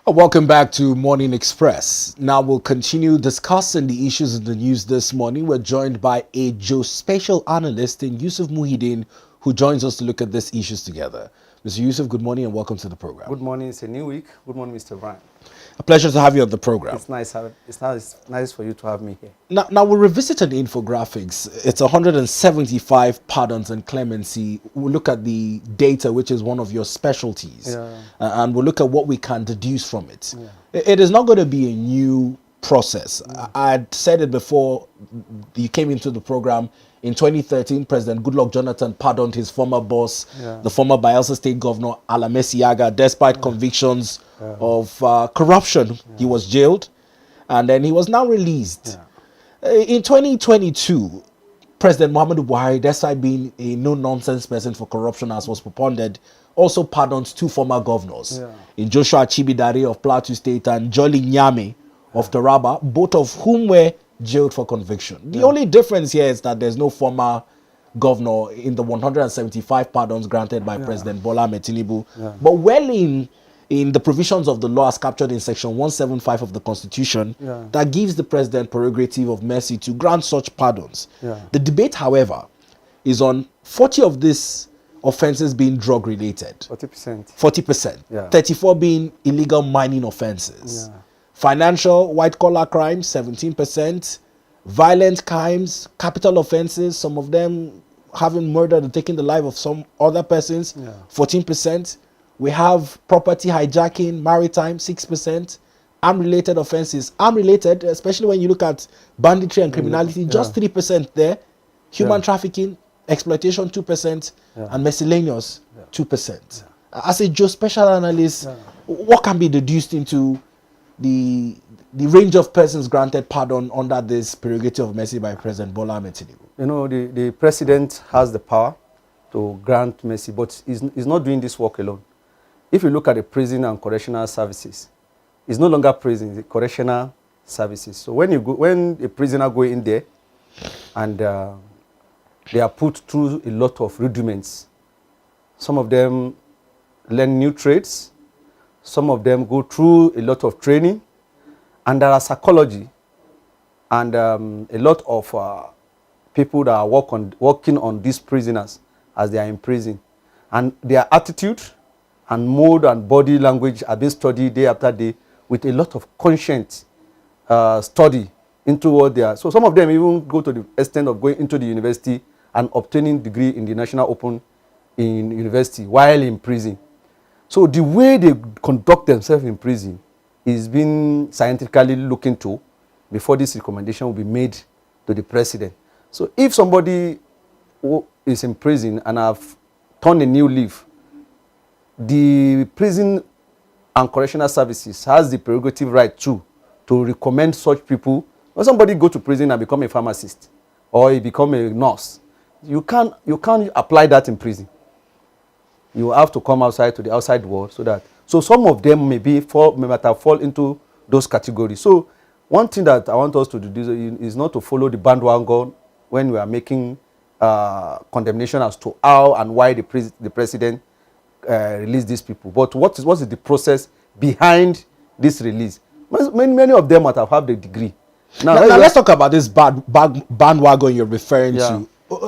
Welcome back to Morning Express. Now we'll continue discussing the issues in the news this morning. We're joined by a Geospatial Analyst in Yusuf Muyideen, who joins us to look at these issues together. Mr. Yusuf, good morning and welcome to the program. Good morning. It's a new week. Good morning, Mr. Brian. A pleasure to have you on the program. It's nice for you to have me here. Now we'll revisit the infographics. It's 175 pardons and clemency. We'll look at the data, which is one of your specialties, and we'll look at what we can deduce from it. It is not going to be a new process. I'd said it before you came into the program. In 2013, President Goodluck Jonathan pardoned his former boss, the former Bayelsa State Governor Alamesi Yaga, despite convictions of corruption. He was jailed, and then he was now released. In 2022, President Muhammadu Buhari, despite being a no-nonsense person for corruption, as was propounded, also pardoned two former governors, in Joshua Chibidare of Plateau State and Jolly Nyame of Taraba, both of whom were jailed for conviction. The only difference here is that there's no former governor in the 175 pardons granted by President Bola Ahmed Tinubu, but well in the provisions of the law as captured in section 175 of the Constitution that gives the president prerogative of mercy to grant such pardons. The debate, however, is on 40 of these offenses being drug related. 40%. 40%. 34 being illegal mining offenses. Financial, white-collar crimes, 17%. Violent crimes, capital offenses, some of them having murdered and taking the life of some other persons, 14%. We have property hijacking, maritime, 6%. Arm-related offenses, arm-related, especially when you look at banditry and criminality, just 3% there. Human trafficking, exploitation, 2%. And miscellaneous, 2%. As a geospatial analyst, what can be deduced into the range of persons granted pardon under this prerogative of mercy by President Bola Ahmed Tinubu? You know, the president has the power to grant mercy, but he's not doing this work alone. If you look at the prison and correctional services, it's no longer prison, it's correctional services. So when a prisoner go in there and they are put through a lot of rudiments, some of them learn new trades, some of them go through a lot of training, and there are psychology and a lot of people that are working on these prisoners as they are in prison. And their attitude and mode and body language are being studied day after day with a lot of conscious study into what they are. So some of them even go to the extent of going into the university and obtaining degree in the National Open in university while in prison. So the way they conduct themselves in prison is being scientifically looked into before this recommendation will be made to the president. So if somebody who is in prison and have turned a new leaf, the prison and correctional services has the prerogative right to recommend such people. When somebody go to prison and become a pharmacist or he become a nurse, you can't apply that in prison. You have to come outside to the outside world so some of them may fall into those categories. So one thing that I want us to do is not to follow the bandwagon when we are making condemnation as to how and why the president released these people. But what is the process behind this release? Many of them might have had the degree. Now let's talk about this bandwagon you're referring to.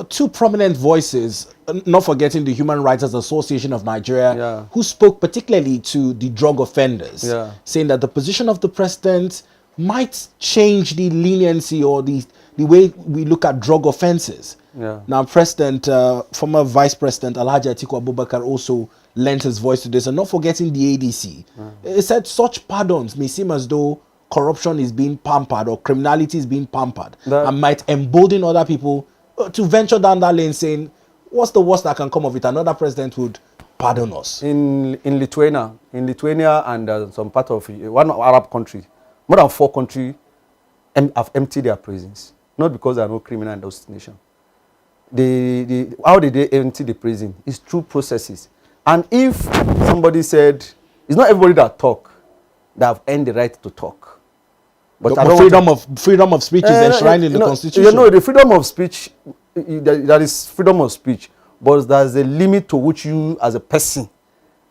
Two prominent voices, not forgetting the Human Rights Association of Nigeria, who spoke particularly to the drug offenders, saying that the position of the president might change the leniency or the way we look at drug offenses. Now, former Vice President Alhaji Atiku Abubakar also lent his voice to this, and not forgetting the ADC. It said such pardons may seem as though corruption is being pampered or criminality is being pampered and might embolden other people to venture down that lane, saying, what's the worst that can come of it? Another president would pardon us. In Lithuania and some part of one Arab country, more than 4 countries have emptied their prisons. Not because there are no criminal in those nations. How did they empty the prison? It's through processes. And if somebody said, it's not everybody that talk that have earned the right to talk. But freedom of speech is enshrined in the Constitution. You know, the freedom of speech, that is freedom of speech, but there's a limit to which you as a person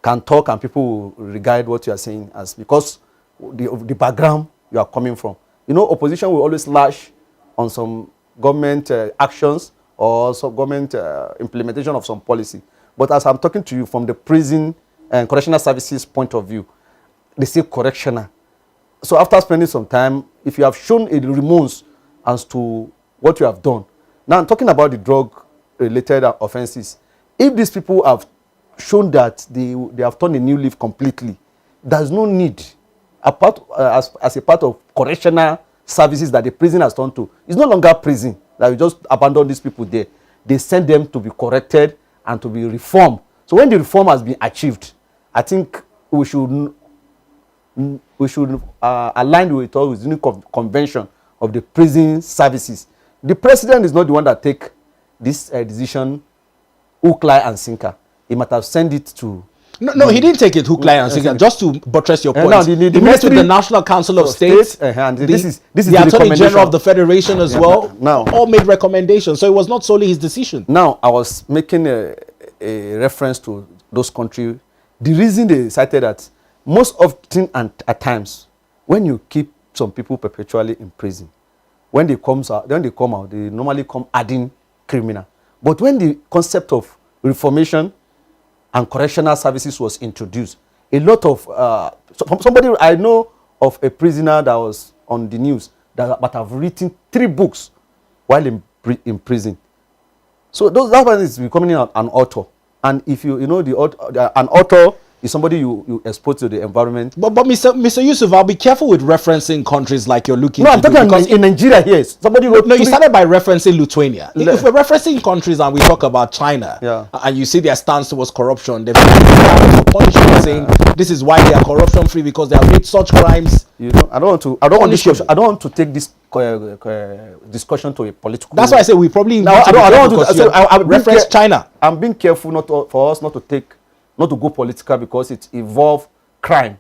can talk and people will regard what you are saying as because the background you are coming from. You know, opposition will always lash on some government actions or some government implementation of some policy. But as I'm talking to you from the prison and correctional services point of view, they say correctional. So after spending some time, if you have shown a remorse as to what you have done. Now I'm talking about the drug-related offenses. If these people have shown that they have turned a new leaf completely, there's no need, as a part of correctional services that the prison has turned to. It's no longer prison that you just abandon these people there. They send them to be corrected and to be reformed. So when the reform has been achieved, I think we should align with all the new convention of the prison services. The president is not the one that take this decision hook, line, and sinker. He might have sent it to... No, he didn't take it hook, line, and sinker. Just to buttress your point, now he met with the National Council of States, and this is the Attorney General of the Federation as well. Now, all made recommendations, so it was not solely his decision. Now, I was making a reference to those countries. The reason they cited that most often and at times, when you keep some people perpetually in prison, when they come out, they normally come adding criminal. But when the concept of reformation and correctional services was introduced, a lot of somebody I know of a prisoner that was on the news but have written 3 books while in prison. So that one is becoming an author. And if you know an author is somebody you expose to the environment. But Mr. Yusuf, I'll be careful with referencing countries like you're looking. No, I'm talking in Nigeria here. Somebody wrote. No, you started by referencing Lithuania. If we're referencing countries and we talk about China, and you see their stance towards corruption, they've got punishment saying this is why they are corruption free because they have made such crimes. You know, I don't want to take this discussion to a political. That's why I say we probably. I don't want to. I reference China. I'm being careful for us not to go political because it involves crime.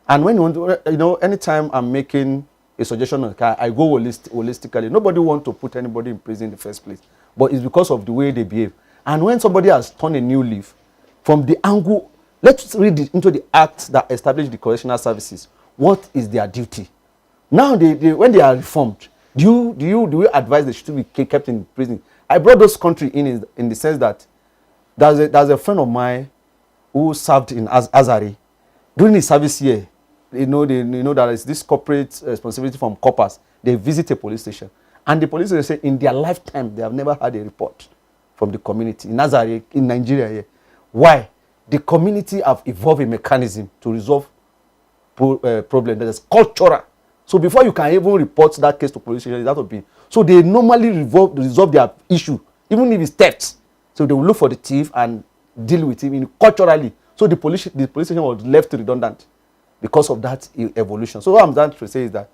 And when you want to, anytime I'm making a suggestion on car, I go holistically. Nobody wants to put anybody in prison in the first place, but it's because of the way they behave. And when somebody has turned a new leaf, from the angle, let's read into the act that established the correctional services. What is their duty? Now, when they are reformed, do you advise they should be kept in prison? I brought those countries in the sense that there's a friend of mine who served in Azari. During his service year, there is this corporate responsibility from corpers. They visit a police station. And the police station say in their lifetime, they have never had a report from the community. In Azari, in Nigeria here. Why? The community have evolved a mechanism to resolve problem that is cultural. So before you can even report that case to police station, that would be. So they normally resolve their issue, even if it's theft. So they will look for the thief and deal with him culturally. So the police station was left redundant because of that evolution. So what I'm trying to say is that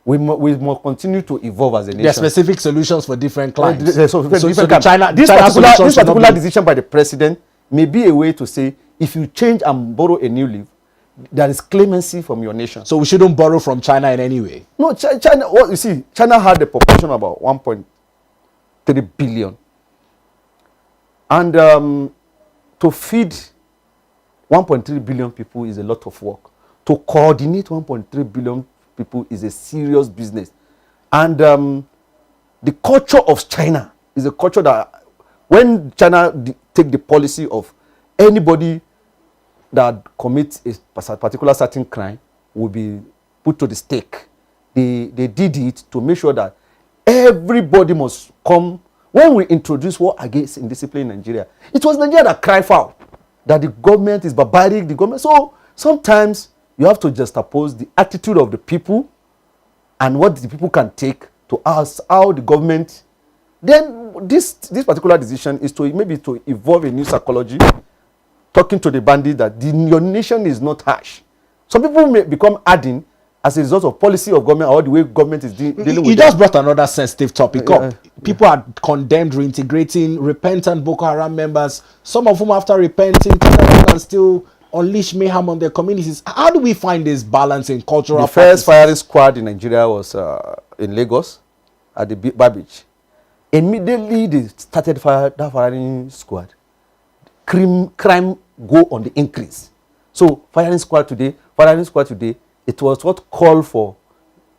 we must continue to evolve as a nation. There are specific solutions for different clients. This particular decision by the president may be a way to say, if you change and borrow a new leaf, there is clemency from your nation. So we shouldn't borrow from China in any way. No, China. What you see, China had a population of about 1.3 billion, and to feed 1.3 billion people is a lot of work. To coordinate 1.3 billion people is a serious business. And the culture of China is a culture that when China take the policy of anybody that commits a particular certain crime will be put to the stake. They did it to make sure that everybody must come. When we introduced war against indiscipline in Nigeria, it was Nigeria that cried foul, that the government is barbaric, So sometimes you have to just oppose the attitude of the people and what the people can take to ask how the government. Then this particular decision is to evolve a new psychology, talking to the bandit that your nation is not harsh. Some people may become hardened as a result of policy of government or the way government is dealing with it. You just brought another sensitive topic up. People are condemned reintegrating repentant Boko Haram members, some of whom after repenting can still unleash mayhem on their communities. How do we find this balance in cultural practices? The first firing squad in Nigeria was in Lagos at the Bar Beach. Immediately they started that firing squad. Crime go on the increase. So firing squad today, it was what called for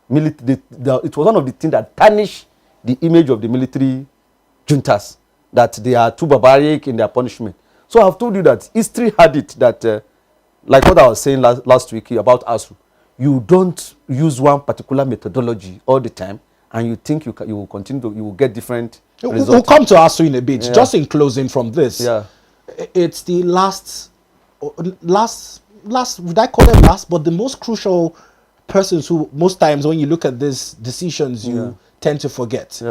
military. It was one of the things that tarnished the image of the military juntas, that they are too barbaric in their punishment. So I've told you that history had it that, like what I was saying last week about ASU, you don't use one particular methodology all the time, and you think you will continue to, you will get different results. We'll come to ASU in a bit. Just in closing from this, it's the last, would I call them last, but the most crucial persons who most times when you look at these decisions, you tend to forget.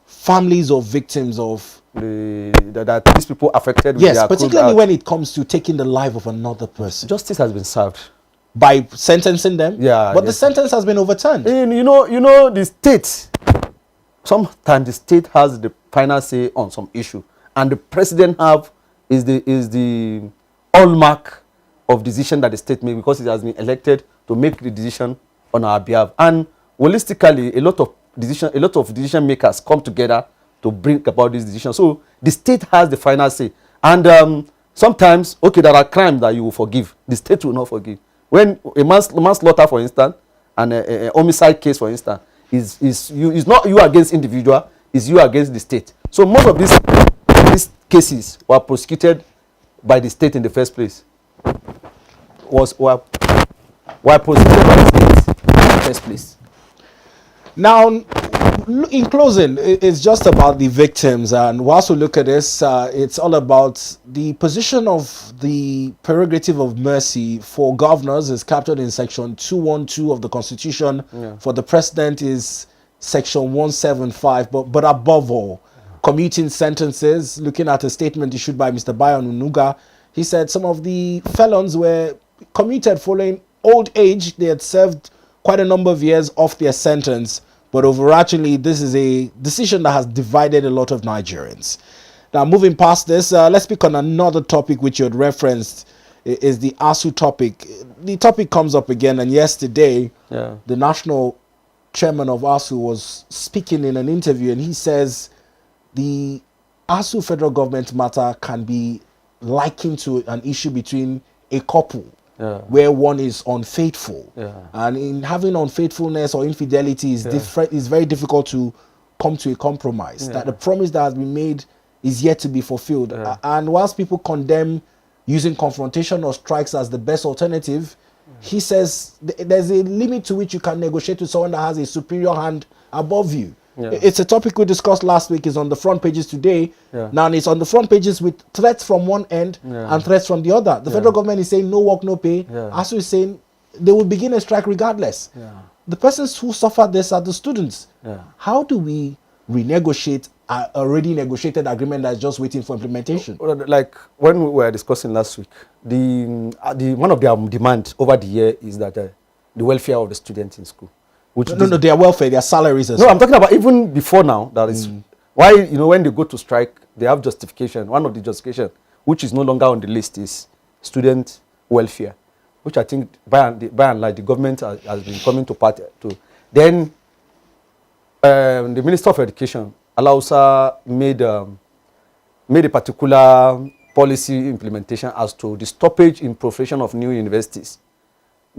Families of victims of that these people affected with yes, particularly when it comes to taking the life of another person. Justice has been served by sentencing them. But the sentence has been overturned. And you know the state, sometimes the state has the final say on some issue, and the president is the hallmark of decision that the state makes, because it has been elected to make the decision on our behalf. And holistically, a lot of decision makers come together to bring about this decision. So the state has the final say. And sometimes, okay, there are crimes that you will forgive. The state will not forgive. When a manslaughter, for instance, and a homicide case, for instance, is not you against individual, is you against the state. So most of these cases were prosecuted by the state in the first place. Were prosecuted by the state in the first place. Now, in closing, it's just about the victims, and whilst we look at this, it's all about the position of the prerogative of mercy for governors is captured in section 212 of the Constitution. For the president is section 175, but above all, commuting sentences. Looking at a statement issued by Mr. Bayon Unuga, he said some of the felons were commuted following old age. They had served quite a number of years off their sentence, but overarchingly, this is a decision that has divided a lot of Nigerians. Now, moving past this, let's speak on another topic which you had referenced, is the ASU topic. The topic comes up again, and yesterday, the national chairman of ASU was speaking in an interview, and he says the ASU federal government matter can be likened to an issue between a couple. Where one is unfaithful, and in having unfaithfulness or infidelity is very difficult to come to a compromise. That the promise that has been made is yet to be fulfilled. And whilst people condemn using confrontation or strikes as the best alternative, he says there's a limit to which you can negotiate with someone that has a superior hand above you. It's a topic we discussed last week. Is on the front pages today. Now it's on the front pages with threats from one end and threats from the other. The federal government is saying no work, no pay. ASU is saying they will begin a strike regardless. The persons who suffer this are the students. How do we renegotiate an already negotiated agreement that's just waiting for implementation? Like when we were discussing last week, one of their demands over the year is that the welfare of the students in school. No, their welfare, their salaries. No, I'm talking about even before now. That is why, when they go to strike, they have justification. One of the justification, which is no longer on the list, is student welfare, which I think by and large the government has been coming to part to. Then the Minister of Education, Alausa, made a particular policy implementation as to the stoppage in proliferation of new universities.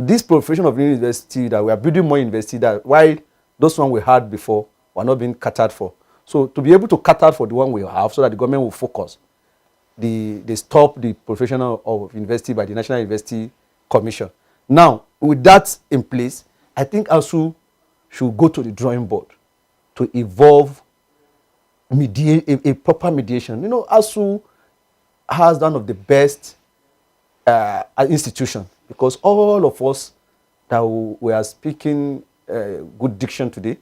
This proliferation of new university, that we are building more university, that while those one we had before were not being catered for. So to be able to cater for the one we have, so that the government will focus, they stop the proliferation of university by the National University Commission. Now, with that in place, I think ASU should go to the drawing board to evolve a proper mediation. ASU has one of the best institutions, because all of us that we are speaking good diction today,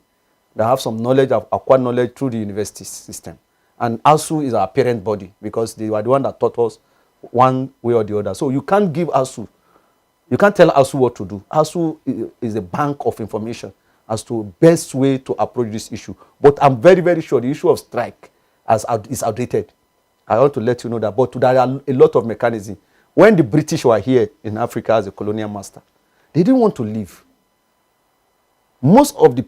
that have some knowledge, have acquired knowledge through the university system. And ASU is our parent body, because they were the one that taught us one way or the other. So you can't tell ASU what to do. ASU is a bank of information as to best way to approach this issue. But I'm very, very sure the issue of strike is outdated. I want to let you know that. But there are a lot of mechanisms. When the British were here in Africa as a colonial master, they didn't want to leave. Most of the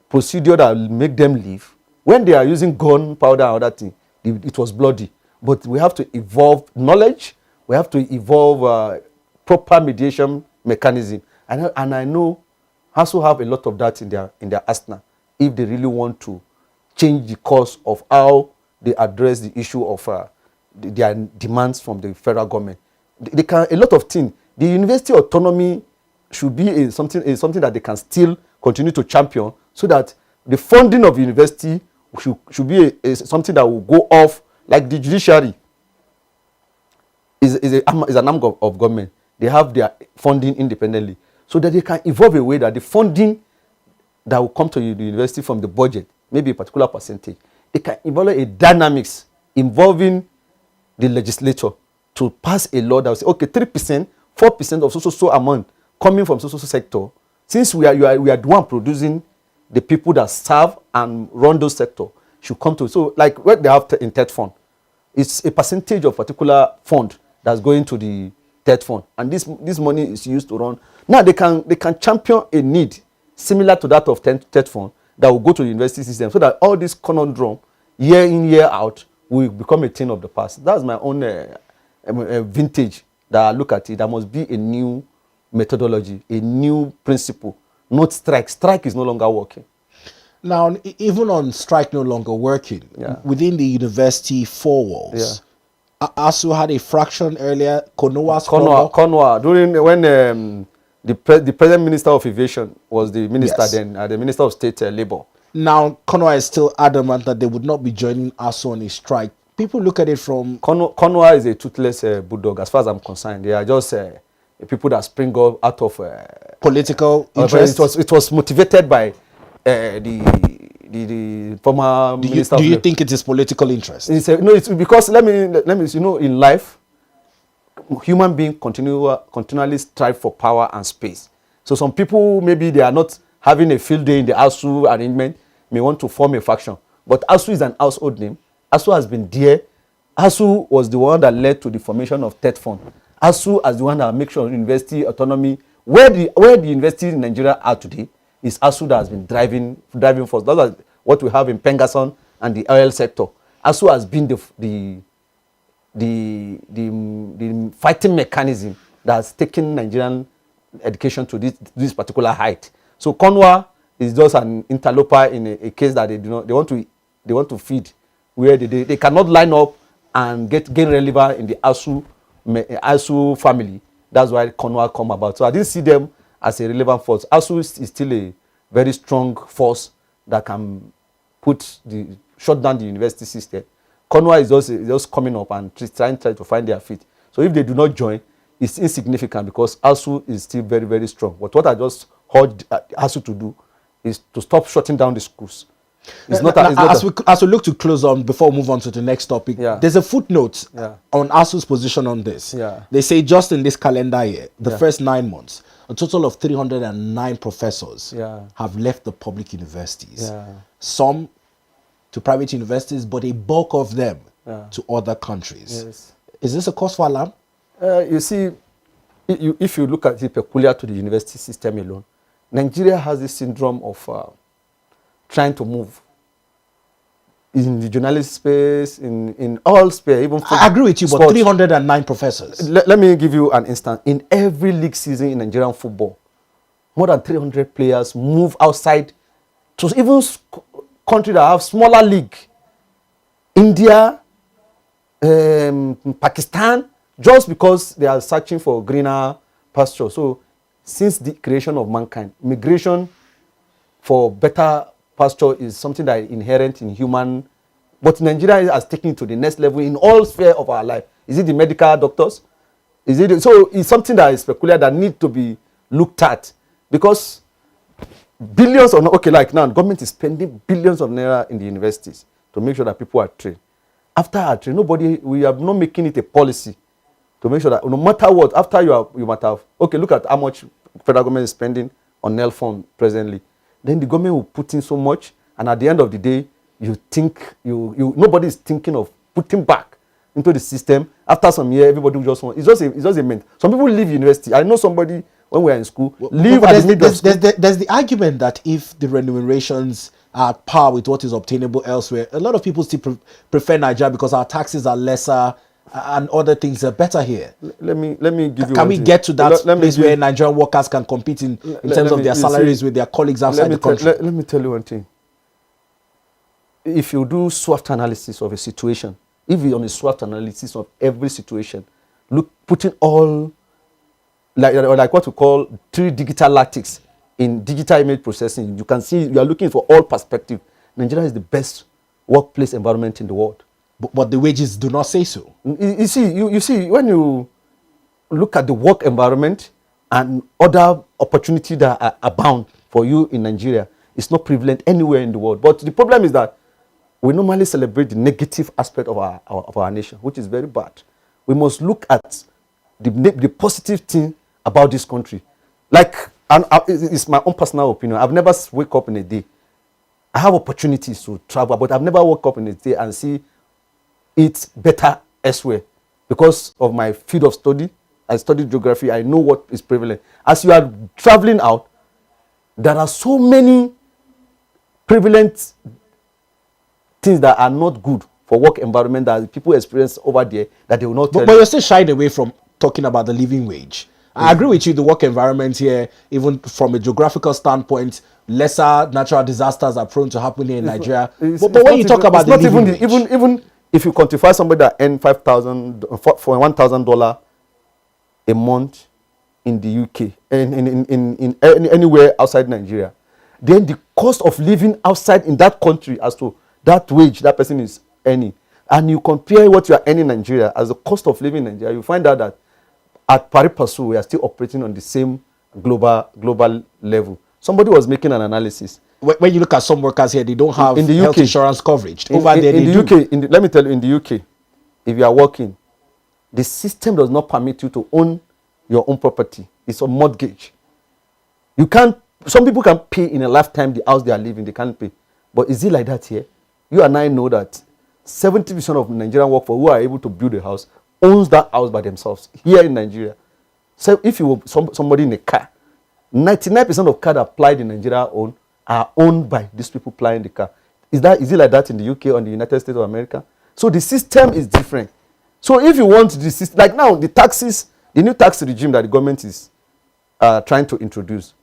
procedure that will make them leave, when they are using gunpowder and other things, it was bloody. But we have to evolve knowledge. We have to evolve proper mediation mechanism. And I know ASU have a lot of that in their arsenal if they really want to change the course of how they address the issue of their demands from the federal government. They can a lot of things. The university autonomy should be something that they can still continue to champion, so that the funding of university should be something that will go off like the judiciary is an arm of government. They have their funding independently, so that they can evolve a way that the funding that will come to the university from the budget, maybe a particular percentage, they can evolve a dynamics involving the legislature to pass a law that will say, okay, 3%, 4% of so amount coming from so sector, since we are the one producing the people that serve and run those sector, should come to. So like what they have in TED fund, it's a percentage of particular fund that's going to the TED fund, and this money is used to run. Now they can champion a need similar to that of TED fund that will go to the university system, so that all this conundrum year in year out will become a thing of the past. That's my own vintage that I look at it. There must be a new methodology, a new principle, not strike. Strike is no longer working. Now, even on strike no longer working, within the university four walls, ASU had a fraction earlier, Konwa, during when the present Minister of Aviation was the minister then, the Minister of State Labour. Now, Konwa is still adamant that they would not be joining ASU on a strike. People look at it from... Konwa is a toothless bulldog, as far as I'm concerned. They are just people that spring up out of... political interest. It was motivated by the former minister. Do you think it is political interest? No, it's because let me in life, human beings continually strive for power and space. So some people, maybe they are not having a field day in the ASU arrangement, may want to form a faction. But ASU is an household name. ASU has been there. ASU was the one that led to the formation of TED fund. ASU as the one that makes sure university autonomy, where the universities in Nigeria are today, is ASU that has been driving force. That's what we have in Pengasson and the oil sector. ASU has been the fighting mechanism that has taken Nigerian education to this particular height. So Konwa is just an interloper in a case that they want to feed, where they cannot line up and gain relevance in the ASU family. That's why Konwa come about. So I didn't see them as a relevant force. ASU is still a very strong force that can shut down the university system. Konwa is just coming up and trying to find their feet. So if they do not join, it's insignificant because ASU is still very, very strong. But what I just urged ASU to do is to stop shutting down the schools. As we look to close on, before we move on to the next topic, there's a footnote on ASU's position on this. They say just in this calendar year, the first 9 months, a total of 309 professors have left the public universities. Some to private universities, but a bulk of them to other countries. Is this a cause for alarm? You see, if you look at it peculiar to the university system alone, Nigeria has this syndrome of trying to move in the journalist space, in all space. Even I agree with you, sports. But 309 professors. Let me give you an instance. In every league season in Nigerian football, more than 300 players move outside to even countries that have smaller league. India, Pakistan, just because they are searching for greener pasture. So since the creation of mankind, migration for better pasture is something that is inherent in human, but Nigeria has taken it to the next level in all spheres of our life. Is it the medical doctors? So it's something that is peculiar that needs to be looked at, because billions of, like now, government is spending billions of naira in the universities to make sure that people are trained. After our train, we are not making it a policy to make sure that no matter what, after you might have, look at how much federal government is spending on NEL fund presently. Then the government will put in so much, and at the end of the day, you think nobody is thinking of putting back into the system. After some year, everybody will just want. It's just a mint. Some people leave university. I know somebody when we were in school leave at the middle of school. There's the argument that if the remunerations are at par with what is obtainable elsewhere, a lot of people still prefer Nigeria because our taxes are lesser and other things are better here. Let me give you. Can we get to that place where Nigerian workers can compete in terms of their salaries with their colleagues outside the country? Let me tell you one thing. If you do SWOT analysis of a situation, if you're on a SWOT analysis of every situation, putting all like what we call 3 digital lattice in digital image processing, you can see you are looking for all perspective. Nigeria is the best workplace environment in the world. But the wages do not say so. You see, when you look at the work environment and other opportunities that are abound for you in Nigeria, it's not prevalent anywhere in the world. But the problem is that we normally celebrate the negative aspect of our nation, which is very bad. We must look at the positive thing about this country. Like, and it's my own personal opinion. I've never wake up in a day. I have opportunities to travel, but I've never woke up in a day and see it better elsewhere. Because of my field of study, I studied geography, I know what is prevalent. As you are traveling out, there are so many prevalent things that are not good for work environment that people experience over there that they will not tell you. But you're still shying away from talking about the living wage. I agree with you, the work environment here, even from a geographical standpoint, lesser natural disasters are prone to happen here in Nigeria. But when you talk about the living wage, even if you quantify somebody that earns for $1,000 a month in the UK in anywhere outside Nigeria, then the cost of living outside in that country as to that wage that person is earning, and you compare what you are earning in Nigeria as the cost of living in Nigeria, you find out that at pari passu we are still operating on the same global level. Somebody was making an analysis. When you look at some workers here, they don't have in the health UK, insurance coverage. Over there, in they the do. UK, let me tell you, in the UK, if you are working, the system does not permit you to own your own property. It's a mortgage. You can't. Some people can pay in a lifetime the house they are living. They can't pay. But is it like that here? You and I know that 70% of Nigerian workforce who are able to build a house owns that house by themselves here in Nigeria. So if you were somebody in a car, 99% of cars applied in Nigeria are owned by these people plying the car. Is it like that in the UK or in the United States of America? So the system is different. So if you want the system, like now the new tax regime that the government is trying to introduce,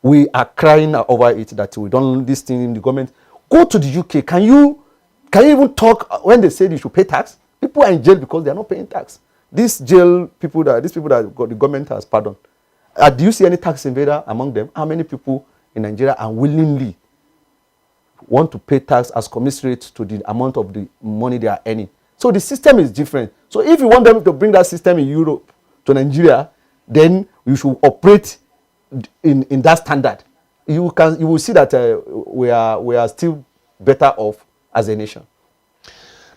we are crying over it that we don't want this thing in the government. Go to the UK. Can you even talk when they say you should pay tax? People are in jail because they are not paying tax. These people that the government has pardoned. Do you see any tax invader among them? How many people in Nigeria unwillingly want to pay tax as commensurate to the amount of the money they are earning? So the system is different. So if you want them to bring that system in Europe to Nigeria, then you should operate in that standard. You will see that we are still better off as a nation.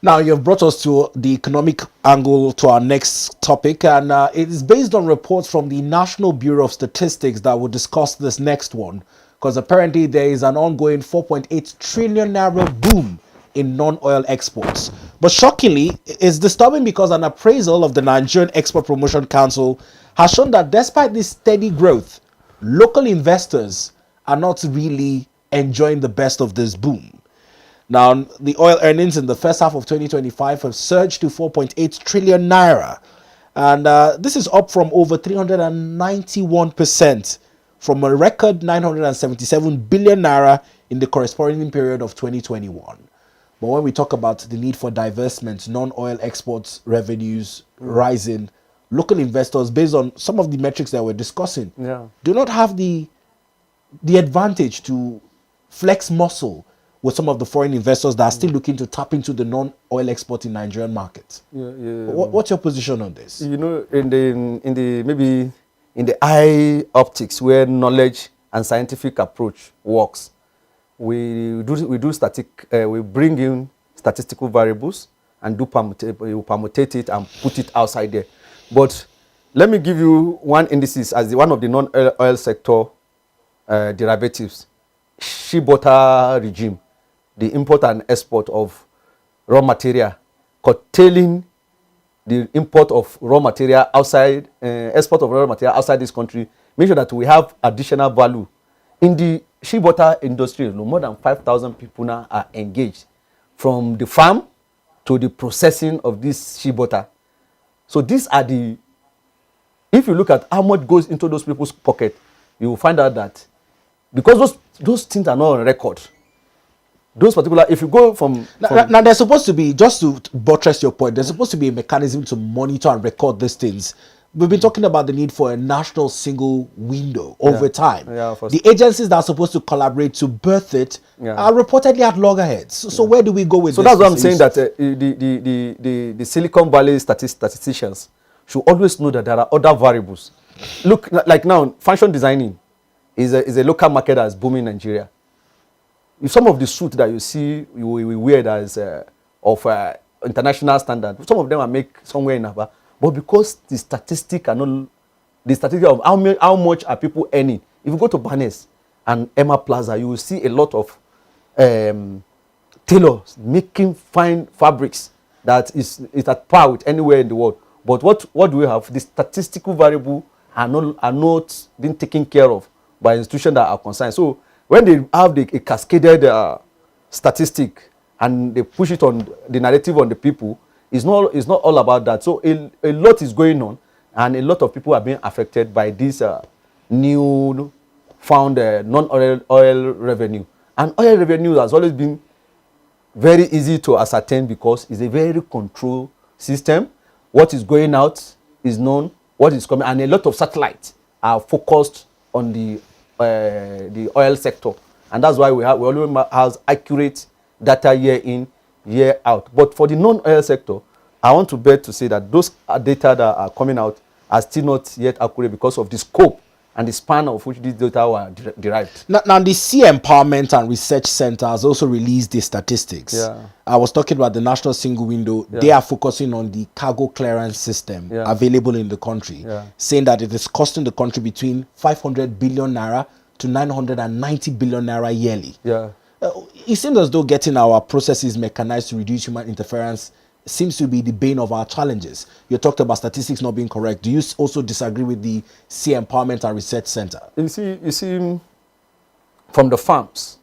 Now, you've brought us to the economic angle to our next topic, and it is based on reports from the National Bureau of Statistics that will discuss this next one, because apparently there is an ongoing 4.8 trillion naira boom in non-oil exports. But shockingly, it's disturbing because an appraisal of the Nigerian Export Promotion Council has shown that despite this steady growth, local investors are not really enjoying the best of this boom. Now, the oil earnings in the first half of 2025 have surged to 4.8 trillion naira. And this is up from over 391% from a record 977 billion naira in the corresponding period of 2021. But when we talk about the need for divestment, non-oil exports revenues rising, local investors, based on some of the metrics that we're discussing, do not have the advantage to flex muscle with some of the foreign investors that are still looking to tap into the non-oil export in Nigerian markets. What's your position on this? You know, in the eye optics where knowledge and scientific approach works, we bring in statistical variables and permutate it and put it outside there. But let me give you one indices as one of the non-oil sector derivatives. Shibota regime, the import and export of raw material, curtailing the import of raw material outside, export of raw material outside this country, make sure that we have additional value. In the Shibota industry, more than 5,000 people now are engaged, from the farm to the processing of this shea butter. So these are the, if you look at how much goes into those people's pocket, you will find out that because those things are not on record. Those particular, if you go from now there's supposed to be, just to buttress your point, there's supposed to be a mechanism to monitor and record these things. We've been talking about the need for a national single window over time. The agencies that are supposed to collaborate to birth it are reportedly at loggerheads. So where do we go with this? So that's why I'm saying that the Silicon Valley statisticians should always know that there are other variables. Look, like now, fashion designing is a local market that is booming in Nigeria. If some of the suits that you see we wear that is of international standard, some of them are made somewhere in Aba. But because the statistic of how much are people earning, if you go to Barnes and Emma Plaza, you will see a lot of tailors making fine fabrics that is at par with anywhere in the world. But what do we have? The statistical variable are not being taken care of by institutions that are concerned. So when they have a cascaded statistic and they push it on the narrative on the people, it's not all about that. So a lot is going on, and a lot of people are being affected by this new found non-oil revenue. And oil revenue has always been very easy to ascertain because it's a very controlled system. What is going out is known, what is coming, and a lot of satellites are focused on the oil sector, and that's why we always have accurate data year in, year out. But for the non-oil sector, I want to bet to say that those data that are coming out are still not yet accurate because of the scope and the span of which these data were derived. Now the Sea Empowerment and Research Center has also released the statistics. I was talking about the National Single Window. They are focusing on the cargo clearance system available in the country, saying that it is costing the country between 500 billion naira to 990 billion naira yearly. It seems as though getting our processes mechanized to reduce human interference seems to be the bane of our challenges. You talked about statistics not being correct. Do you also disagree with the Sea Empowerment and Research Center? You see, from the farms,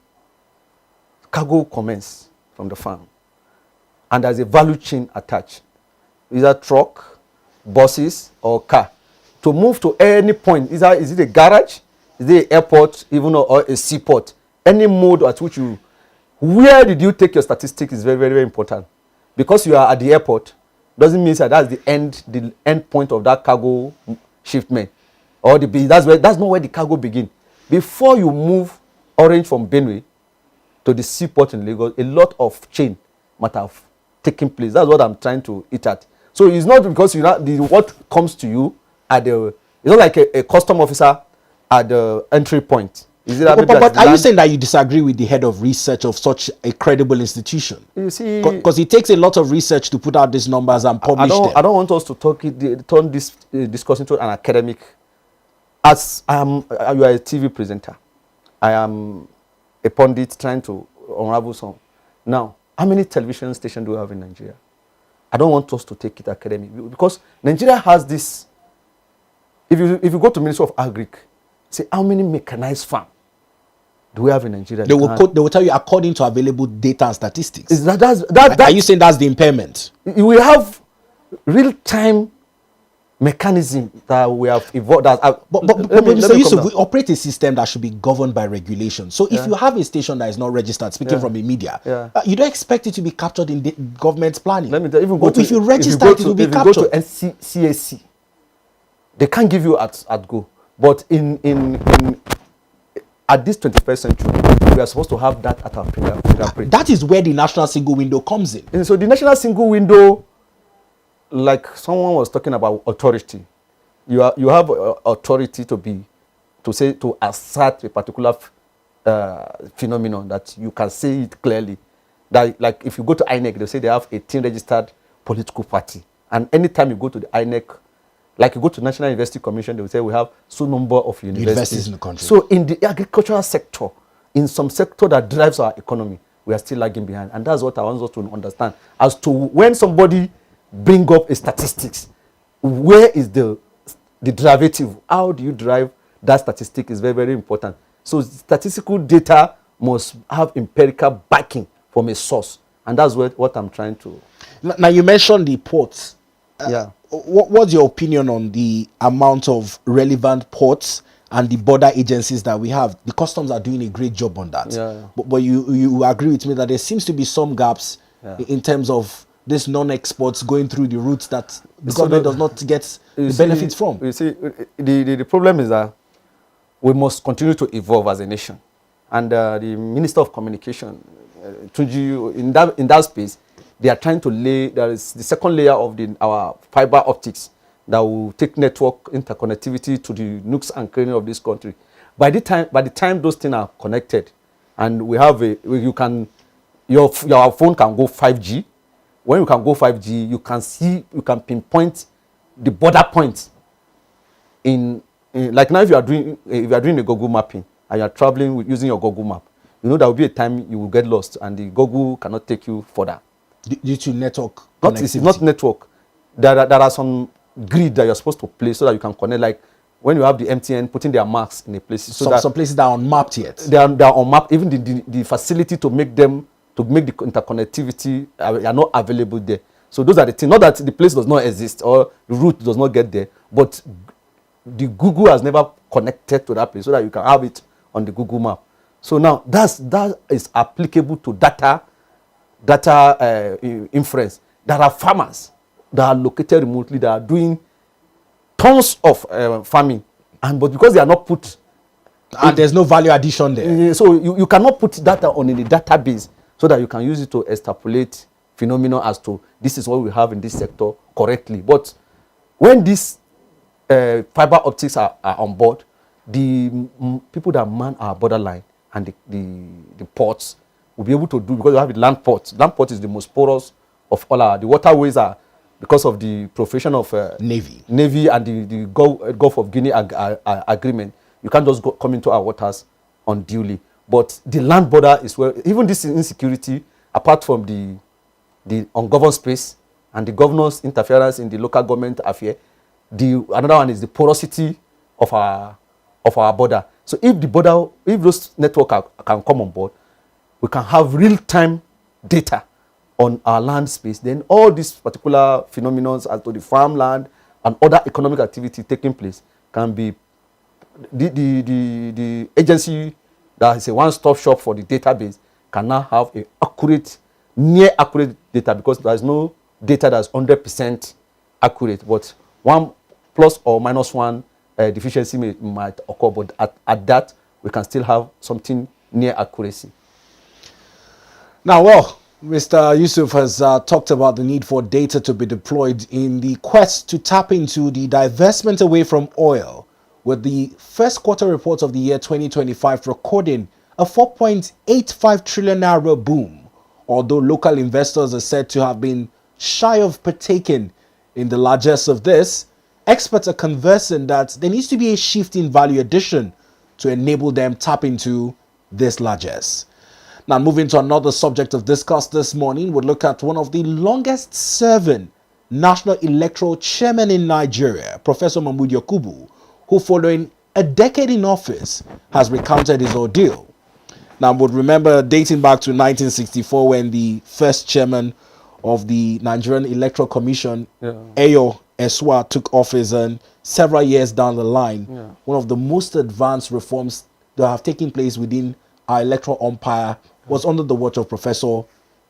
cargo commences from the farm, and there's a value chain attached, either truck, buses, or car. To move to any point, is it a garage, is it an airport, even or a seaport? Any mode at which where did you take your statistics is very, very, very important. Because you are at the airport, doesn't mean that that's the end point of that cargo shipment. Or that's not where the cargo begins. Before you move orange from Benue to the seaport in Lagos, a lot of chain might have taken place. That's what I'm trying to hit at. So it's not because what comes to you at it's not like a custom officer at the entry point. But are you saying that you disagree with the head of research of such a credible institution? You see, because it takes a lot of research to put out these numbers and publish them. I don't want us to turn this discussion into an academic. As you are a TV presenter, I am a pundit trying to unravel some. Now, how many television stations do we have in Nigeria? I don't want us to take it academic because Nigeria has this. If you go to Ministry of Agric, say how many mechanized farms do we have in Nigeria? They will tell you according to available data and statistics. Are you saying that's the impairment? We have real-time mechanism that we have evolved. Yusuf, we operate a system that should be governed by regulation. So if you have a station that is not registered, speaking from a media, you don't expect it to be captured in the government's planning. Let me tell you, if you register it will be captured. If you go to CAC, they can't give you at go. But at this 21st century, we are supposed to have that at our fingerprint. That is where the national single window comes in. And so the national single window, like someone was talking about authority, you have authority to assert a particular phenomenon that you can say it clearly. That, like if you go to INEC, they say they have 18 registered political party, and anytime you go to the INEC, like you go to National University Commission, they will say we have so number of universities in the country. So in the agricultural sector, in some sector that drives our economy, we are still lagging behind. And that's what I want us to understand. As to when somebody bring up a statistics, where is the derivative? How do you drive that statistic is very, very important. So statistical data must have empirical backing from a source. And that's what I'm trying to Now you mentioned the ports. Yeah. What's your opinion on the amount of relevant ports and the border agencies that we have? The customs are doing a great job on that. Yeah. But you agree with me that there seems to be some gaps Yeah. in terms of this non-exports going through the routes that the So government does not get the benefits from. You see, the problem is that we must continue to evolve as a nation. And the Minister of Communication, Tunji, in that space, they are trying to lay, there is the second layer of our fiber optics that will take network interconnectivity to the nooks and crannies of this country. By the time those things are connected, and we have your phone can go 5G. When you can go 5G, you can pinpoint the border points in like now if you are doing a Google mapping and you are traveling using your Google map, you know there will be a time you will get lost and the Google cannot take you further. Due to network connectivity. It's not network. There are some grid that you're supposed to place so that you can connect. Like when you have the MTN putting their marks in a place. So some places that are unmapped yet. They are unmapped. Even the facility to make the interconnectivity are not available there. So those are the things. Not that the place does not exist or the route does not get there, but the Google has never connected to that place so that you can have it on the Google map. So now that is applicable to data inference. There are farmers that are located remotely that are doing tons of farming, but because they are not put, and there's no value addition there. So you cannot put data on in the database so that you can use it to extrapolate phenomena as to this is what we have in this sector correctly. But when these fiber optics are on board, the people that man our borderline and the ports will be able to do, because we have the land port. Land port is the most porous of all the waterways are, because of the profession of Navy and the Gulf of Guinea agreement. You can't just come into our waters unduly. But the land border is where, even this insecurity, apart from the ungoverned space and the governor's interference in the local government affair, another one is the porosity of our border. So if those networks can come on board, we can have real-time data on our land space. Then all these particular phenomena as to the farmland and other economic activity taking place can be the agency that is a one-stop shop for the database can now have near accurate data, because there is no data that's 100% accurate, but 1 plus or minus 1 deficiency might occur, but at that we can still have something near accuracy. Now, well, Mr. Yusuf has talked about the need for data to be deployed in the quest to tap into the divestment away from oil, with the first quarter reports of the year 2025 recording a 4.85 trillion naira boom, although local investors are said to have been shy of partaking in the largesse of this. Experts are conversing that there needs to be a shift in value addition to enable them tap into this largesse. Now, moving to another subject of discuss this morning, we'll look at one of the longest serving national electoral chairman in Nigeria, Professor Mahmood Yakubu, who following a decade in office has recounted his ordeal. Now, would remember dating back to 1964 when the first chairman of the Nigerian Electoral Commission, Eyo Eswa, took office, and several years down the line, one of the most advanced reforms that have taken place within our electoral umpire was under the watch of Professor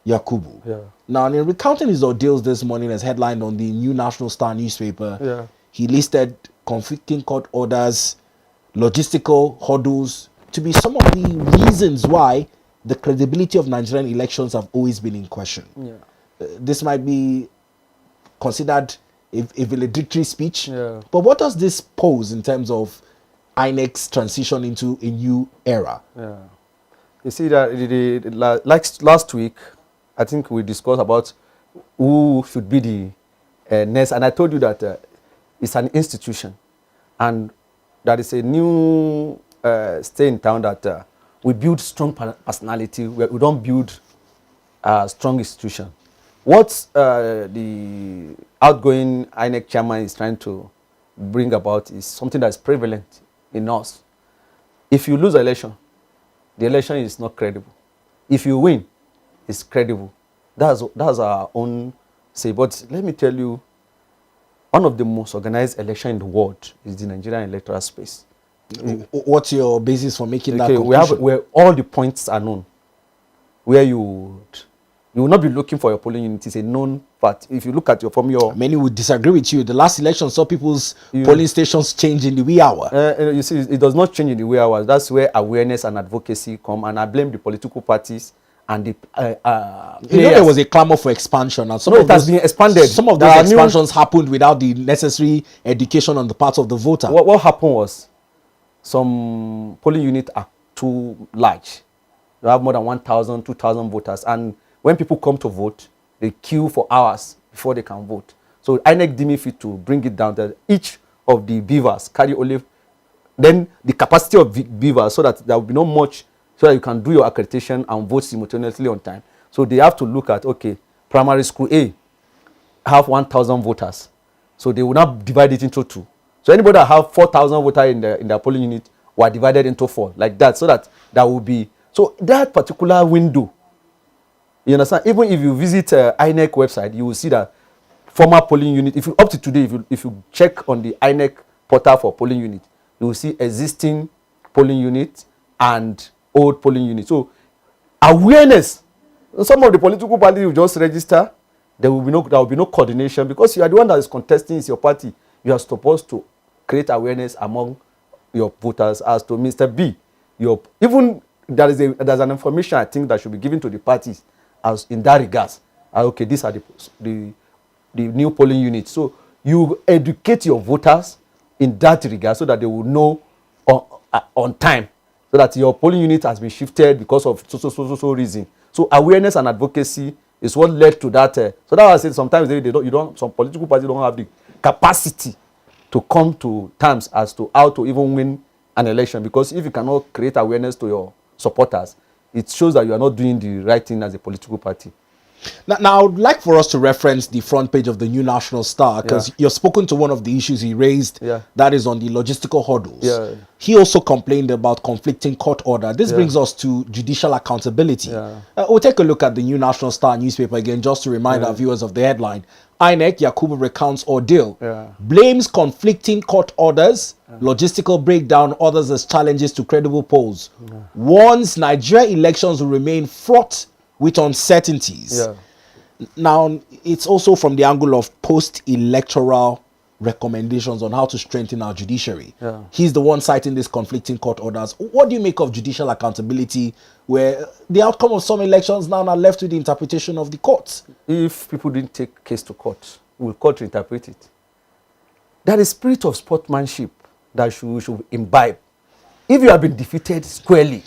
Yakubu. Now, in recounting his ordeals this morning as headlined on the New National Star newspaper, he listed conflicting court orders, logistical hurdles to be some of the reasons why the credibility of Nigerian elections have always been in question. This might be considered a valedictory speech, but what does this pose in terms of INEC's transition into a new era? You see that like last week, I think we discussed about who should be the next, and I told you that it's an institution, and that is a new stay in town that we build strong personality. We don't build a strong institution. What the outgoing INEC chairman is trying to bring about is something that is prevalent in us. If you lose an election, the election is not credible. If you win, it's credible. That's our own say. But let me tell you, one of the most organized elections in the world is the Nigerian electoral space. What's your basis for making that conclusion? We have where all the points are known. Where you will not be looking for your polling unit. It's a known fact. If you look at many would disagree with you. The last election saw people's polling stations change in the wee hour. You see, it does not change in the wee hours. That's where awareness and advocacy come. And I blame the political parties and the there was a clamor for expansion, and it has been expanded. Some of those expansions happened without the necessary education on the part of the voter. What happened was some polling units are too large. You have more than 1,000, 2,000 voters, and when people come to vote, they queue for hours before they can vote. So INEC deemed it fit to bring it down that each of the beavers carry only then the capacity of beavers, so that there will be no much, so that you can do your accreditation and vote simultaneously on time. So they have to look at, okay, primary school A have 1,000 voters, so they will not divide it into 2. So anybody that have 4,000 voters in their polling unit were divided into 4, like that, so that there will be, so that particular window, you understand? Even if you visit INEC website, you will see that former polling unit, if you up to today, if you check on the INEC portal for polling unit, you will see existing polling unit and old polling unit. So awareness. Some of the political parties will just register. There will be no coordination, because you are the one that is contesting, is your party. You are supposed to create awareness among your voters as to Mr. B. Even there's an information I think that should be given to the parties as in that regards. Okay, these are the new polling units. So you educate your voters in that regard, so that they will know on time, so that your polling unit has been shifted because of so reason. So awareness and advocacy is what led to that. So that was it. Sometimes some political parties don't have the capacity to come to terms as to how to even win an election, because if you cannot create awareness to your supporters, it shows that you are not doing the right thing as a political party. Now, I would like for us to reference the front page of the New National Star, because you've spoken to one of the issues he raised, that is on the logistical hurdles. He also complained about conflicting court order. This brings us to judicial accountability. We'll take a look at the New National Star newspaper again, just to remind our viewers of the headline. INEC Yakubu recounts ordeal, blames conflicting court orders, logistical breakdown, others as challenges to credible polls, warns Nigeria elections will remain fraught with uncertainties. Now, it's also from the angle of post-electoral recommendations on how to strengthen our judiciary. He's the one citing these conflicting court orders. What do you make of judicial accountability, where the outcome of some elections now are left to the interpretation of the courts? If people didn't take case to court, will court interpret it? That is spirit of sportsmanship that we should imbibe. If you have been defeated squarely,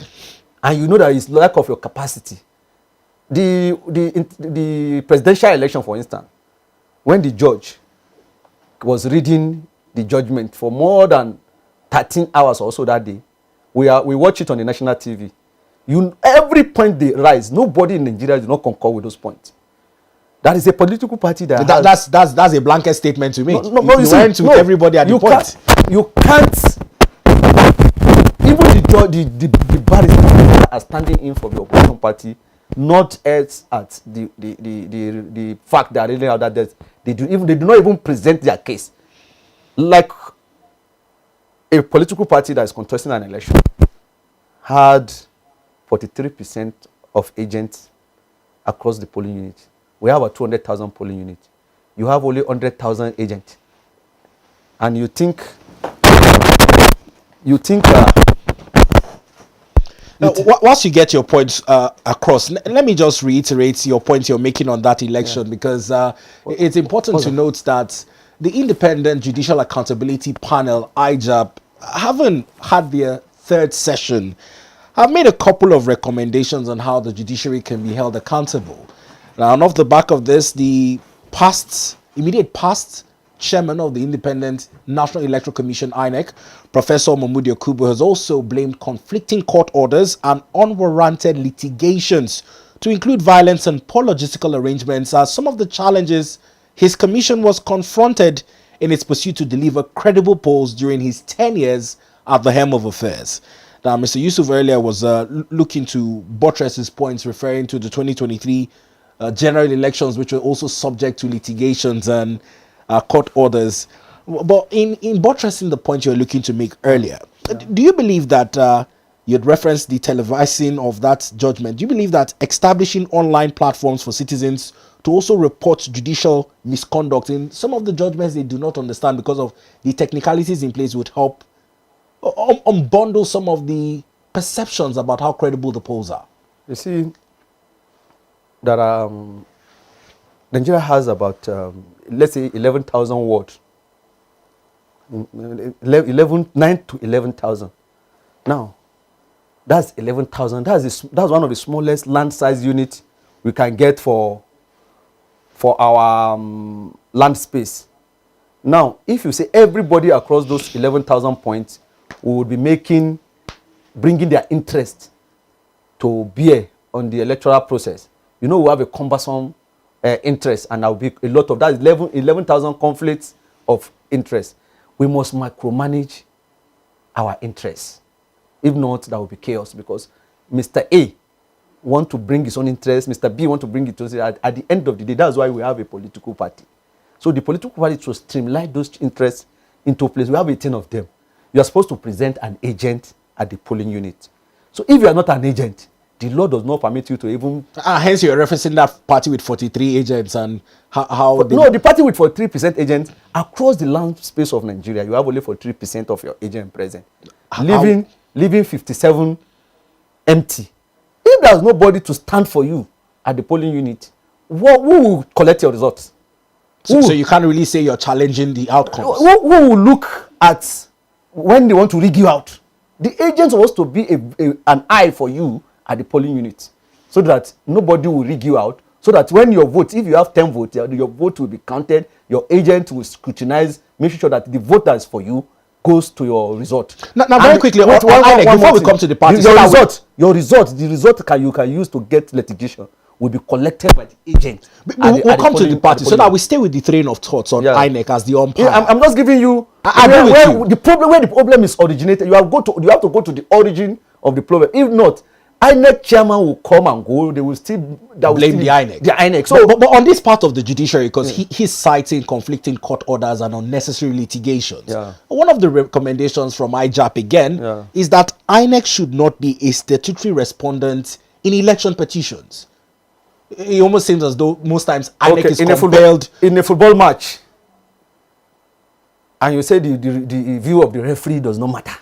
and you know that it's lack of your capacity, the presidential election, for instance, when the judge was reading the judgment for more than 13 hours or so that day, we watch it on the national TV. Every point they rise, nobody in Nigeria does not concur with those points. That is a political party that's a blanket statement to make. You went to everybody at the point. You can't. Even the barristers are standing in for the opposition party, not at the fact that really that they do not even present their case. Like a political party that is contesting an election had 43% of agents across the polling unit. We have a 200,000 polling unit. You have only 100,000 agents, and you think. Once you get your points across, let me just reiterate your point you're making on that election, because it's important to note that the Independent Judicial Accountability Panel, IJAP, haven't had their third session. I've made a couple of recommendations on how the judiciary can be held accountable. Now, and off the back of this, the immediate past chairman of the Independent National Electoral Commission, INEC, Professor Mahmood Yakubu, has also blamed conflicting court orders and unwarranted litigations, to include violence and poor logistical arrangements, as some of the challenges his commission was confronted in its pursuit to deliver credible polls during his 10 years at the helm of affairs. Now, Mr. Yusuf earlier was looking to buttress his points, referring to the 2023 general elections, which were also subject to litigations and court orders. But in buttressing the point you're looking to make earlier, do you believe that you'd referenced the televising of that judgment? Do you believe that establishing online platforms for citizens to also report judicial misconduct in some of the judgments they do not understand because of the technicalities in place would help unbundle some of the perceptions about how credible the polls are? You see, that Nigeria has about, let's say, 11,000 wards. 9 to 11,000. Now, that's 11,000. That's one of the smallest land size units we can get for our land space. Now, if you say everybody across those 11,000 points would be bringing their interest to bear on the electoral process, we have a cumbersome interest, and there will be a lot of that. 11,000 conflicts of interest. We must micromanage our interests. If not, there will be chaos, because Mr. A want to bring his own interest, Mr. B want to bring it to at the end of the day. That's why we have a political party. So the political party to streamline those interests into place. We have 18 of them. You are supposed to present an agent at the polling unit. So if you are not an agent, the law does not permit you to even... hence you're referencing that party with 43 agents and how... No, the party with 43% agents, across the land space of Nigeria, you have only 43% of your agent present. Leaving 57 empty. If there's nobody to stand for you at the polling unit, who will collect your results? So you can't really say you're challenging the outcomes. Who will look at when they want to rig you out? The agent supposed to be an eye for you at the polling unit, so that nobody will rig you out, so that when your vote, if you have 10 votes, your vote will be counted, your agent will scrutinize, make sure that the vote that is for you goes to your result. Now very quickly, before we come to the party, the result you can use to get litigation will be collected by the agent. We'll come to the party, so that we stay with the train of thoughts on INEC as the umpire. Yeah, I'm just giving you where the problem is originated. You have to go to the origin of the problem. If not, INEC chairman will come and go. They will still blame the INEC. The INEC. So, but on this part of the judiciary, because he's citing conflicting court orders and unnecessary litigations. Yeah. One of the recommendations from IJAP again is that INEC should not be a statutory respondent in election petitions. It almost seems as though most times INEC is compelled in a football match, and you say the view of the referee does not matter.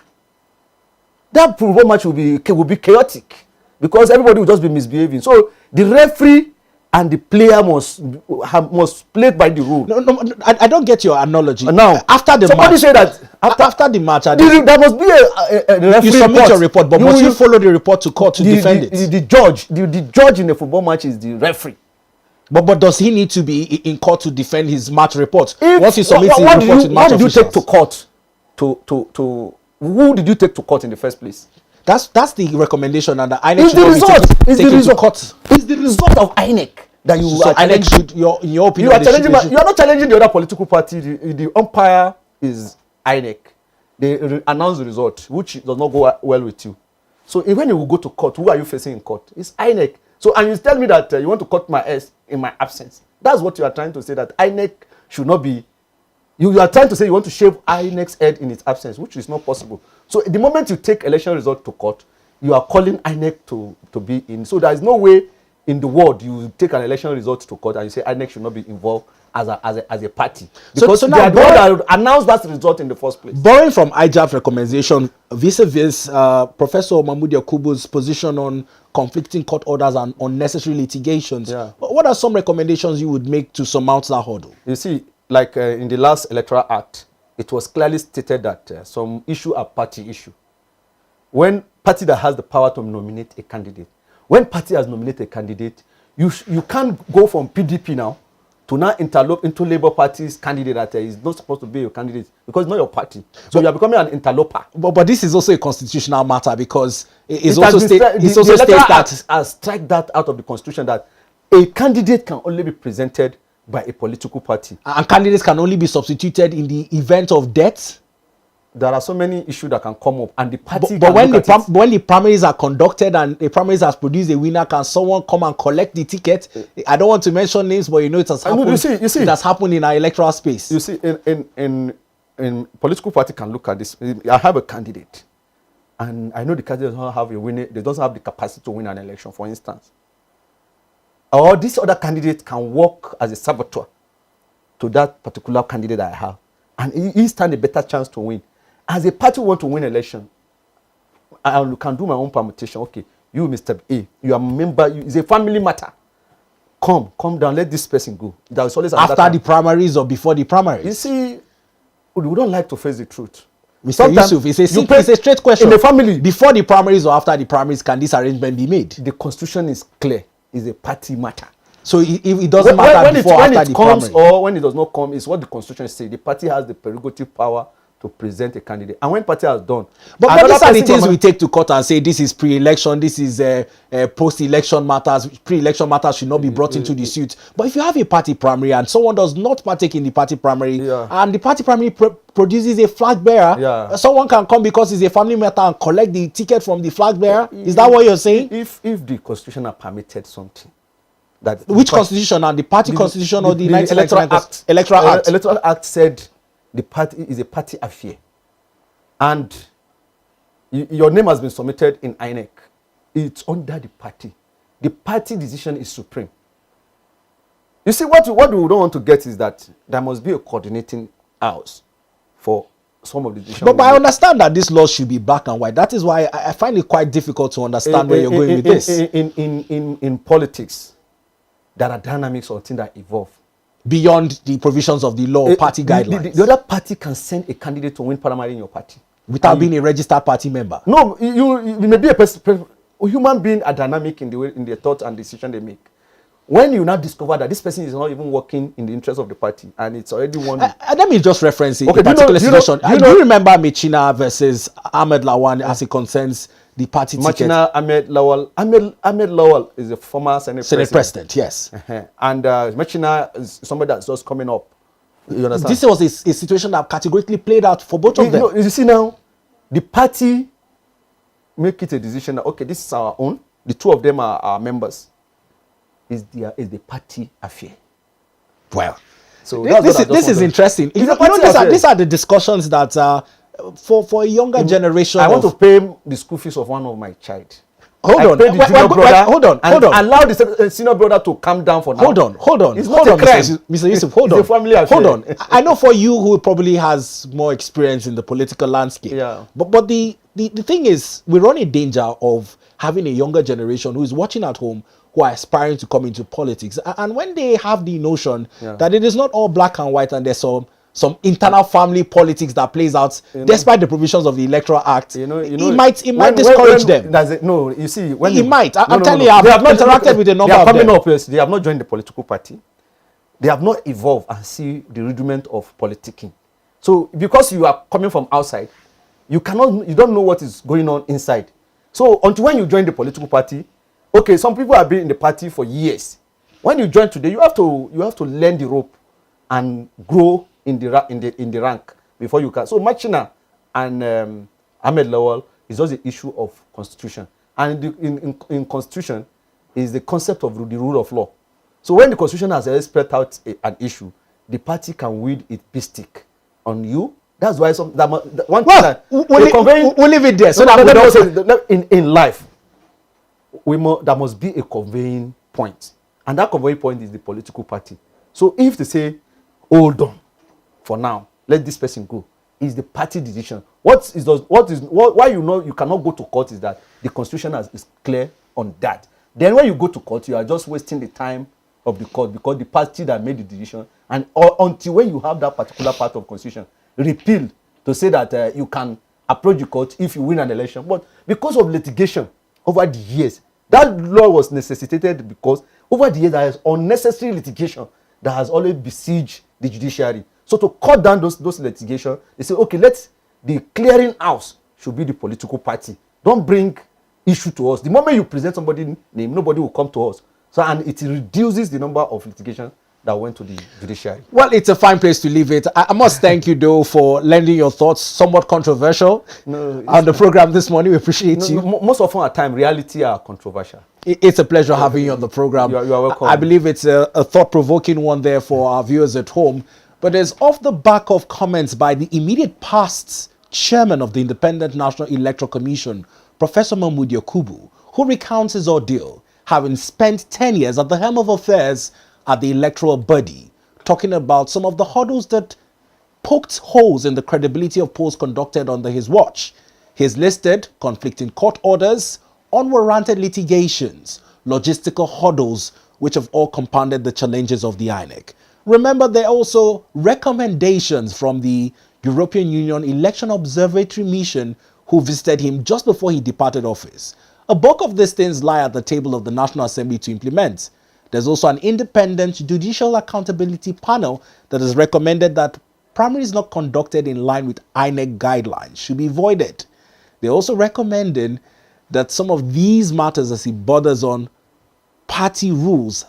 That football match will be chaotic, because everybody will just be misbehaving. So the referee and the player must play by the rule. No, I don't get your analogy. Now, after the somebody match, say that after the match, there must be a referee. You submit your report, but must you follow the report to court to defend it? The judge in a football match is the referee. But does he need to be in court to defend his match report? Once he submits his report to match officials, what did you take to court? Who did you take to court in the first place? That's the recommendation, and the INEC should take to court. It's the result of INEC that you so INEC should, in your opinion, you are not challenging the other political party. The umpire is INEC. They announce the result, which does not go well with you. So when you go to court, who are you facing in court? It's INEC. So, and you tell me that you want to cut my ass in my absence. That's what you are trying to say, that INEC should not be. You are trying to say you want to shave INEC's head in its absence, which is not possible. So the moment you take election result to court, you are calling INEC to be in. So there is no way in the world you take an election result to court and you say INEC should not be involved as a party. Because they are the one that announced that result in the first place. Borrowing from IJAP's recommendation, vis-a-vis Professor Mahmood Yakubu's position on conflicting court orders and unnecessary litigations, what are some recommendations you would make to surmount that hurdle? You see, like in the last electoral act, it was clearly stated that some issue are party issue. When party that has the power to nominate a candidate, when party has nominated a candidate, you can't go from PDP now to now interlope into Labour Party's candidate that is not supposed to be your candidate, because it's not your party. So you are becoming an interloper. But this is also a constitutional matter, because it also states that has strike that out of the constitution, that a candidate can only be presented by a political party. And candidates can only be substituted in the event of death? there are so many issues that can come up, and the party. But when the primaries are conducted and the primaries has produced a winner, can someone come and collect the ticket? I don't want to mention names, but it has happened. You see, it has happened in our electoral space. You see, in political party can look at this. I have a candidate, and I know the candidate doesn't have a winner. They don't have the capacity to win an election, for instance. Or this other candidate can work as a saboteur to that particular candidate I have, and he stand a better chance to win. As a party want to win election, I can do my own permutation. Okay, you, Mr. A, you are a member. It's a family matter. Come down. Let this person go. There is always after the primaries or before the primaries. You see, we don't like to face the truth. Mr. Yusuf, it's a straight question. In the family, before the primaries or after the primaries, can this arrangement be made? The constitution is clear. It's a party matter. So if it doesn't matter before after the comes primary. Or when it does not come, it's what the constitution says. The party has the prerogative power to present a candidate, and when party has done, but these are the things we take to court and say this is pre-election, this is post-election matters. Pre-election matters should not be brought into the suit. But if you have a party primary and someone does not partake in the party primary, and the party primary produces a flag bearer, someone can come because it's a family matter and collect the ticket from the flag bearer. Is that what you're saying? If the constitution had permitted something, that which constitution? And the party constitution or the electoral act? Electoral Act said the party is a party affair, and your name has been submitted in INEC. It's under the party. The party decision is supreme. You see, what we don't want to get is that there must be a coordinating house for some of the decisions. But I understand that this law should be black and white. That is why I find it quite difficult to understand where you're going with this. In politics, there are dynamics or things that evolve beyond the provisions of the law, party guidelines. The other party can send a candidate to win primary in your party without being a registered party member. No, you may be a human being, are dynamic in the thought and decision they make. When you now discover that this person is not even working in the interest of the party and it's already won. Let me just reference a particular situation. Do you remember Machina versus Ahmed Lawan as it concerns the party ticket? Machina, Ahmed Lawal. Ahmed Lawal is a former Senate President, yes. And Machina is somebody that's just coming up. You understand? This was a situation that categorically played out for both of them. You see now, the party make it a decision that, okay, this is our own. The two of them are our members. Is the party affair. Well, so this is interesting. These are the discussions that for a younger generation. I want to pay the school fees of one of my child. Hold on. Allow the senior brother to calm down for now. Hold on. It's not a crime. Mr. Yusuf, hold on. It's a family affair. Hold on. I know for you who probably has more experience in the political landscape. Yeah. But the thing is, we run a danger of having a younger generation who is watching at home, who are aspiring to come into politics. And when they have the notion that it is not all black and white and there's some internal family politics that plays out despite the provisions of the Electoral Act, it might discourage them. No, you see, when it might. I'm telling you, I've interacted with a number of them. They have not joined the political party. They have not evolved and see the rudiment of politicking. So because you are coming from outside, you don't know what is going on inside. So until when you join the political party, okay, some people have been in the party for years. When you join today, you have to learn the rope and grow in the rank before you can. So Machina and Ahmed Lawal is just the issue of constitution, and in constitution is the concept of the rule of law. So when the constitution has already spread out an issue, the party can wield its big stick on you. That's why we'll leave it there. So in life, there must be a conveying point, and that conveying point is the political party. So if they say, hold on, for now, let this person go, is the party decision. Why you cannot go to court is that the constitution is clear on that. Then when you go to court, you are just wasting the time of the court because the party that made the decision, and until when you have that particular part of constitution repealed to say that you can approach the court if you win an election. But because of litigation over the years, that law was necessitated because over the years there is unnecessary litigation that has always besieged the judiciary. So to cut down those litigation, they say, okay, the clearing house should be the political party. Don't bring issue to us. The moment you present somebody's name, nobody will come to us. So and it reduces the number of litigation that went to the judiciary. Well, it's a fine place to leave it. I must thank you, though, for lending your thoughts, somewhat controversial, on the program this morning. We appreciate you. Most often at time, reality are controversial. It's a pleasure having you on the program. You are welcome. I believe it's a thought-provoking one there for our viewers at home. But there's off the back of comments by the immediate past chairman of the Independent National Electoral Commission, Professor Mahmood Yakubu, who recounts his ordeal, having spent 10 years at the helm of affairs at the electoral body, talking about some of the hurdles that poked holes in the credibility of polls conducted under his watch. He's listed conflicting court orders, unwarranted litigations, logistical hurdles, which have all compounded the challenges of the INEC. Remember, there are also recommendations from the European Union Election Observatory Mission, who visited him just before he departed office. A bulk of these things lie at the table of the National Assembly to implement. There's also an independent judicial accountability panel that has recommended that primaries not conducted in line with INEC guidelines should be voided. They're also recommending that some of these matters, as he borders on party rules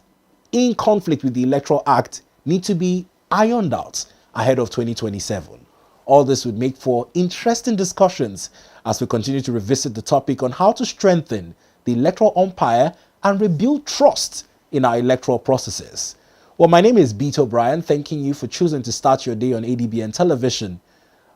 in conflict with the Electoral Act, need to be ironed out ahead of 2027. All this would make for interesting discussions as we continue to revisit the topic on how to strengthen the electoral umpire and rebuild trust in our electoral processes. Well, my name is Beat O'Brien, thanking you for choosing to start your day on ADBN television.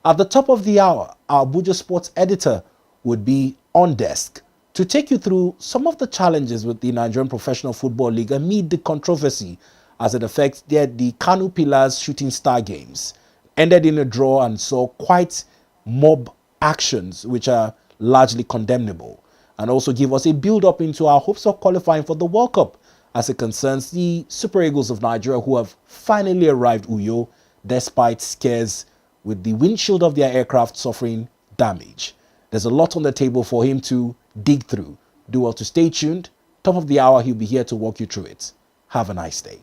At the top of the hour, our Abuja sports editor would be on desk to take you through some of the challenges with the Nigerian Professional Football League amid the controversy as it affects the Kanu Pillars Shooting Star games. Ended in a draw and saw quite mob actions which are largely condemnable, and also give us a build-up into our hopes of qualifying for the World Cup as it concerns the Super Eagles of Nigeria, who have finally arrived Uyo despite scares with the windshield of their aircraft suffering damage. There's a lot on the table for him to dig through. Do well to stay tuned. Top of the hour, he'll be here to walk you through it. Have a nice day.